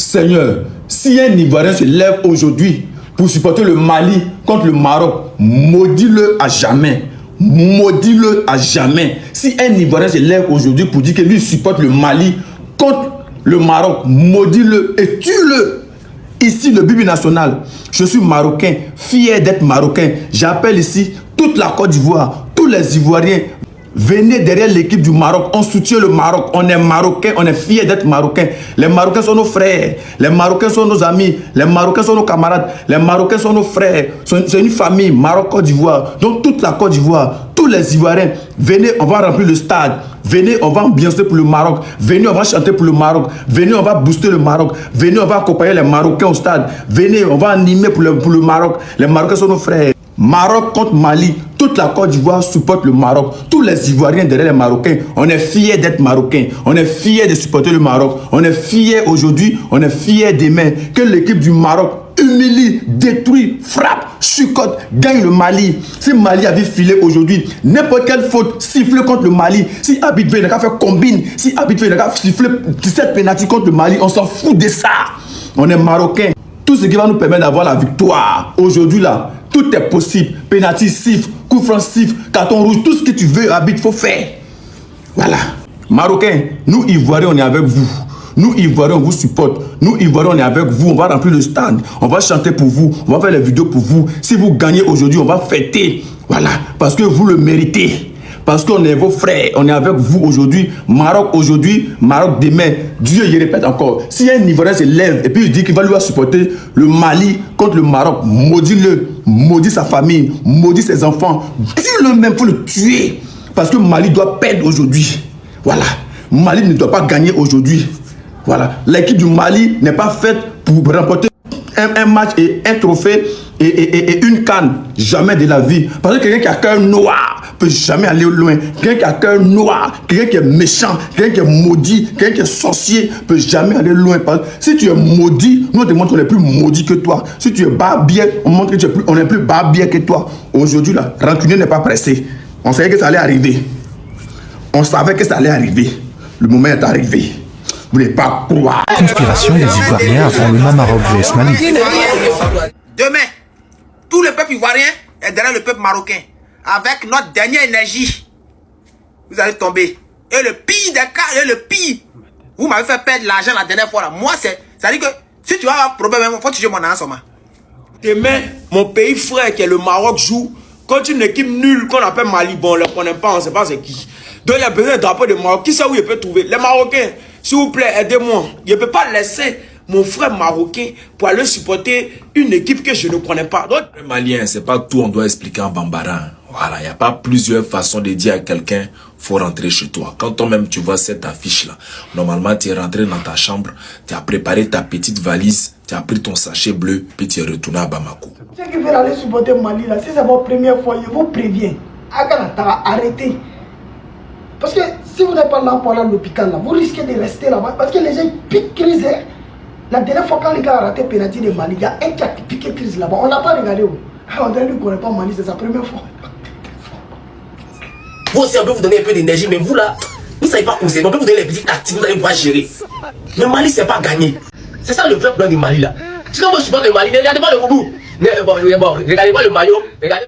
Seigneur, si un Ivoirien se lève aujourd'hui pour supporter le Mali contre le Maroc, maudis-le à jamais. Maudis-le à jamais. Si un Ivoirien se lève aujourd'hui pour dire que lui supporte le Mali contre le Maroc, maudis-le et tue-le. Ici, le Bible national, je suis marocain, fier d'être marocain. J'appelle ici toute la Côte d'Ivoire, tous les Ivoiriens. Venez derrière l'équipe du Maroc, on soutient le Maroc, on est marocain, on est fiers d'être marocain. Les Marocains sont nos frères, les Marocains sont nos amis, les Marocains sont nos camarades, les Marocains sont nos frères. C'est une famille, Maroc-Côte d'Ivoire. Donc toute la Côte d'Ivoire, tous les Ivoiriens, venez, on va remplir le stade. Venez, on va ambiancer pour le Maroc. Venez, on va chanter pour le Maroc. Venez, on va booster le Maroc. Venez, on va accompagner les Marocains au stade. Venez, on va animer pour le Maroc. Les Marocains sont nos frères. Maroc contre Mali, toute la Côte d'Ivoire supporte le Maroc. Tous les Ivoiriens derrière les Marocains, on est fiers d'être Marocains. On est fiers de supporter le Maroc. On est fiers aujourd'hui, on est fiers demain. Que l'équipe du Maroc humilie, détruit, frappe, chicote, gagne le Mali. Si Mali avait filé aujourd'hui, n'importe quelle faute sifflée contre le Mali, si Abidjan n'a qu'à faire combine, si Abidjan n'a qu'à siffler 17 pénaltys contre le Mali, on s'en fout de ça. On est Marocains. Tout ce qui va nous permettre d'avoir la victoire aujourd'hui là, tout est possible. Penalty siffle, coup franc siffle, carton rouge, tout ce que tu veux, Abid, faut faire. Voilà. Marocains, nous Ivoiriens, on est avec vous. Nous Ivoiriens, on vous supporte. Nous Ivoiriens, on est avec vous. On va remplir le stand. On va chanter pour vous. On va faire les vidéos pour vous. Si vous gagnez aujourd'hui, on va fêter. Voilà. Parce que vous le méritez. Parce qu'on est vos frères, on est avec vous aujourd'hui. Maroc aujourd'hui, Maroc demain. Dieu, il répète encore. Si un Ivoirien se lève et puis il dit qu'il va lui supporter le Mali contre le Maroc, maudis-le, maudis sa famille, maudis ses enfants. Dis-le même, il faut le tuer. Parce que Mali doit perdre aujourd'hui. Voilà. Mali ne doit pas gagner aujourd'hui. Voilà. L'équipe du Mali n'est pas faite pour remporter un match et un trophée et une canne. Jamais de la vie. Parce que quelqu'un qui a cœur noir peut jamais aller loin. Quelqu'un qui a cœur noir, quelqu'un qui est méchant, quelqu'un qui est maudit, quelqu'un qui est sorcier peut jamais aller loin. Parce que si tu es maudit, nous on te montre qu'on est plus maudit que toi. Si tu es barbier, on montre que on est plus barbier que toi. Aujourd'hui là, rancunier n'est pas pressé. On savait que ça allait arriver. On savait que ça allait arriver. Le moment est arrivé. Vous n'allez pas croire. Conspiration des Ivoiriens avant le Maroc vs Mali. Demain, tout le peuple ivoirien est derrière le peuple marocain. Avec notre dernière énergie, vous allez tomber. Et le pire des cas, et le pire, vous m'avez fait perdre l'argent la dernière fois là. Moi, ça dit que si tu as un problème, il faut que tu joues mon ensemble. Demain, mon pays frère qui est le Maroc joue contre une équipe nulle qu'on appelle Mali. Bon, on ne le connaît pas, on ne sait pas c'est qui. Donc il y a besoin d'un drapeau de Maroc. Qui sait où il peut trouver? Les Marocains, s'il vous plaît, aidez-moi. Je ne peux pas laisser mon frère marocain pour aller supporter une équipe que je ne connais pas. Donc, le Malien, c'est pas tout, on doit expliquer en bambara. Voilà, il n'y a pas plusieurs façons de dire à quelqu'un, faut rentrer chez toi. Quand toi-même tu vois cette affiche-là, normalement tu es rentré dans ta chambre, tu as préparé ta petite valise, tu as pris ton sachet bleu, puis tu es retourné à Bamako. Ceux qui veulent aller supporter Mali, là, si c'est votre première fois, je vous préviens, arrêtez. Parce que si vous n'êtes pas là pour aller à l'hôpital, vous risquez de rester là-bas. Parce que les gens piquent crise. La dernière fois, quand les gars ont raté le pénalty de Mali, il y a un qui a piqué crise là-bas. On n'a pas regardé. On dirait qu'il ne connaît pas Mali, c'est sa première fois. Vous aussi, on peut vous donner un peu d'énergie, mais vous là, vous ne savez pas où c'est. On peut vous donner les petites tactiques, vous allez pouvoir gérer. Mais Mali, c'est pas gagné. C'est ça le vrai plan du Mali là. Si vous supportez le Mali, ne regardez pas le boubou. Bon, regardez pas le maillot. Regardez.